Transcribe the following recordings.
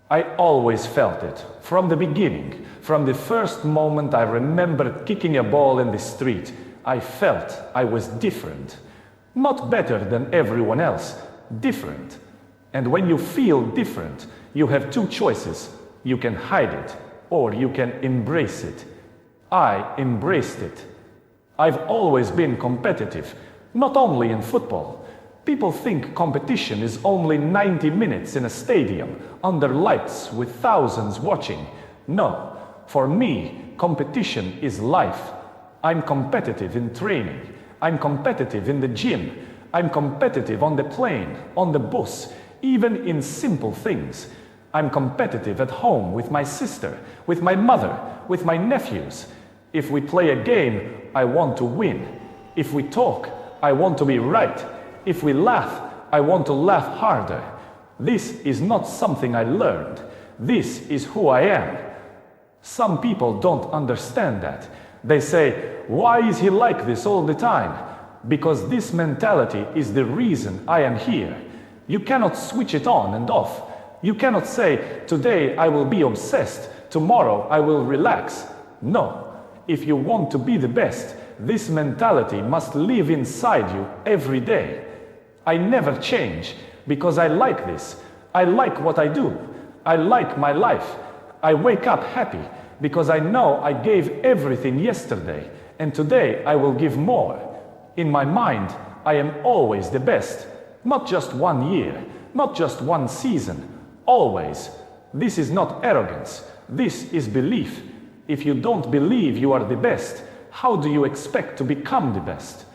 I always felt it, from the beginning, from the first moment I remembered kicking a ball in the street. I felt I was different. Not better than everyone else, different. And when you feel different, you have two choices. You can hide it, or you can embrace it. I embraced it. I've always been competitive, not only in football. People think competition is only 90 minutes in a stadium, under lights with thousands watching. No, for me, competition is life. I'm competitive in training. I'm competitive in the gym. I'm competitive on the plane, on the bus, even in simple things. I'm competitive at home with my sister, with my mother, with my nephews. If we play a game, I want to win. If we talk, I want to be right. If we laugh, I want to laugh harder. This is not something I learned. This is who I am. Some people don't understand that. They say, why is he like this all the time? Because this mentality is the reason I am here. You cannot switch it on and off. You cannot say, today I will be obsessed, tomorrow I will relax. No. If you want to be the best, this mentality must live inside you every day. I never change because I like this. I like what I do. I like my life. I wake up happy because I know I gave everything yesterday and today I will give more. In my mind, I am always the best. Not just 1 year, not just 1 season. Always. This is not arrogance. This is belief. If you don't believe you are the best, how do you expect to become the best?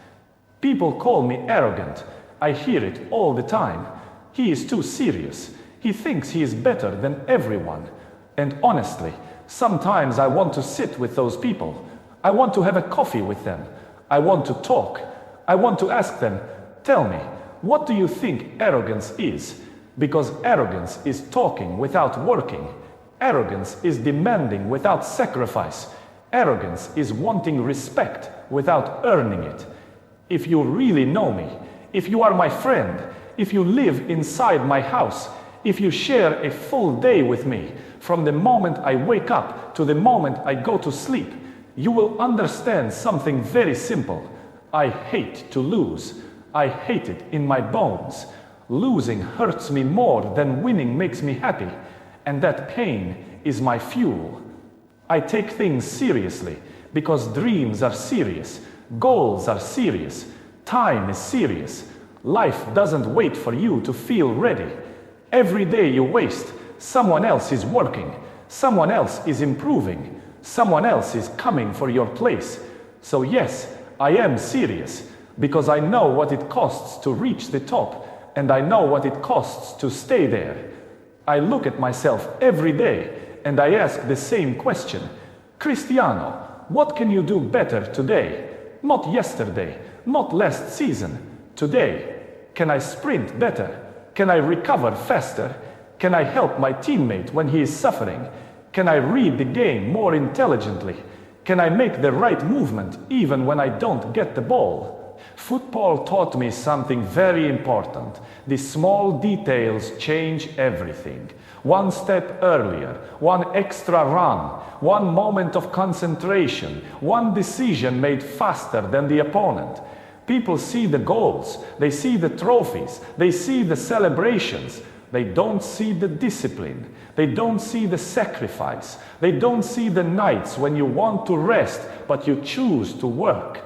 People call me arrogant. I hear it all the time. He is too serious. He thinks he is better than everyone. And honestly, sometimes I want to sit with those people. I want to have a coffee with them. I want to talk. I want to ask them, tell me, what do you think arrogance is? Because arrogance is talking without working. Arrogance is demanding without sacrifice. Arrogance is wanting respect without earning it. If you really know me, if you are my friend, if you live inside my house, if you share a full day with me, from the moment I wake up to the moment I go to sleep, you will understand something very simple. I hate to lose. I hate it in my bones. Losing hurts me more than winning makes me happy, and that pain is my fuel. I take things seriously because dreams are serious, goals are serious, time is serious. Life doesn't wait for you to feel ready. Every day you waste, someone else is working, someone else is improving, someone else is coming for your place. So yes, I am serious because I know what it costs to reach the top, and I know what it costs to stay there. I look at myself every day and I ask the same question. Cristiano, what can you do better today? Not yesterday, not last season, today. Can I sprint better? Can I recover faster? Can I help my teammate when he is suffering? Can I read the game more intelligently? Can I make the right movement even when I don't get the ball? Football taught me something very important. The small details change everything. One step earlier, one extra run, one moment of concentration, one decision made faster than the opponent. People see the goals, they see the trophies, they see the celebrations. They don't see the discipline. They don't see the sacrifice. They don't see the nights when you want to rest, but you choose to work.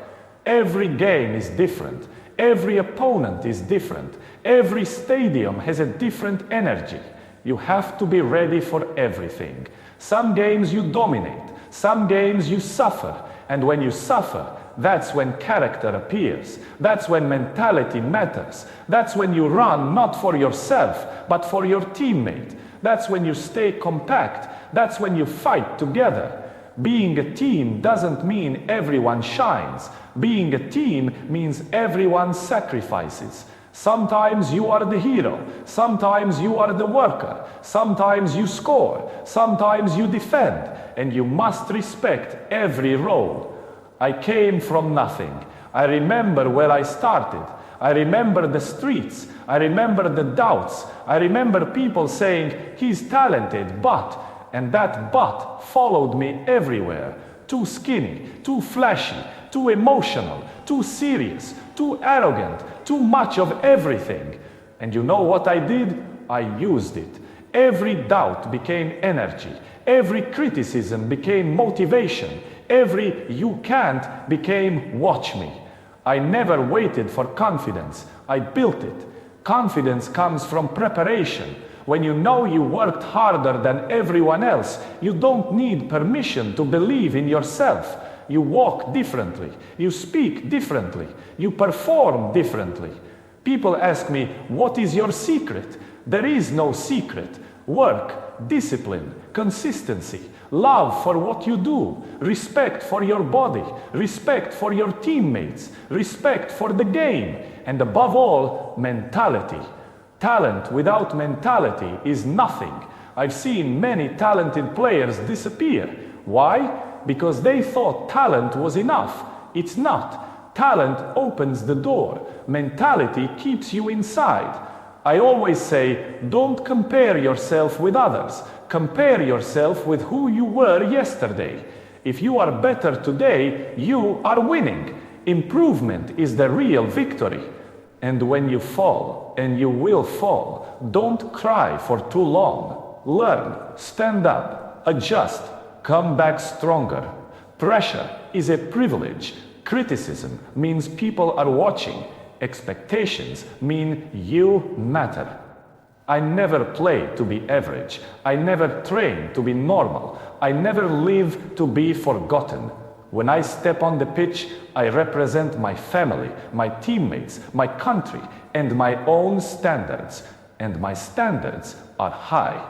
Every game is different. Every opponent is different. Every stadium has a different energy. You have to be ready for everything. Some games you dominate. Some games you suffer. And when you suffer, that's when character appears. That's when mentality matters. That's when you run not for yourself, but for your teammate. That's when you stay compact. That's when you fight together. Being a team doesn't mean everyone shines. Being a team means everyone sacrifices. Sometimes you are the hero. Sometimes you are the worker. Sometimes you score. Sometimes you defend. And you must respect every role. I came from nothing. I remember where I started. I remember the streets. I remember the doubts. I remember people saying, he's talented, but, and that but followed me everywhere. Too skinny, too flashy, too emotional, too serious, too arrogant, too much of everything. And you know what I did? I used it. Every doubt became energy. Every criticism became motivation. Every you can't became watch me. I never waited for confidence. I built it. Confidence comes from preparation. When you know you worked harder than everyone else, you don't need permission to believe in yourself. You walk differently. You speak differently. You perform differently. People ask me, what is your secret? There is no secret. Work, discipline, consistency, love for what you do, respect for your body, respect for your teammates, respect for the game, and above all, mentality. Talent without mentality is nothing. I've seen many talented players disappear. Why? Because they thought talent was enough. It's not. Talent opens the door. Mentality keeps you inside. I always say, don't compare yourself with others. Compare yourself with who you were yesterday. If you are better today, you are winning. Improvement is the real victory. And when you fall, and you will fall, don't cry for too long. Learn, stand up, adjust, come back stronger. Pressure is a privilege. Criticism means people are watching. Expectations mean you matter. I never played to be average. I never trained to be normal. I never lived to be forgotten. When I step on the pitch, I represent my family, my teammates, my country, and my own standards. And my standards are high.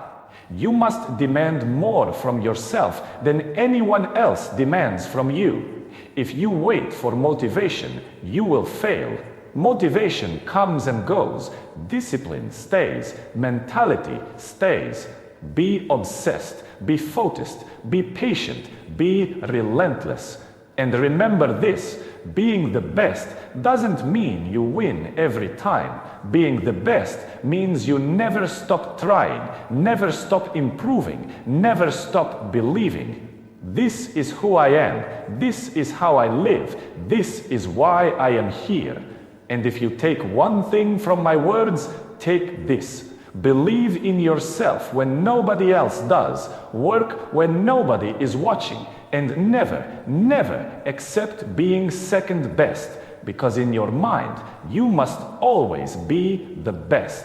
You must demand more from yourself than anyone else demands from you. If you wait for motivation, you will fail. Motivation comes and goes. Discipline stays. Mentality stays. Be obsessed. Be focused. Be patient. Be relentless. And remember this, being the best doesn't mean you win every time. Being the best means you never stop trying, never stop improving, never stop believing. This is who I am. This is how I live. This is why I am here. And if you take one thing from my words, take this. Believe in yourself when nobody else does. Work when nobody is watching. And never, never accept being second best. Because in your mind, you must always be the best.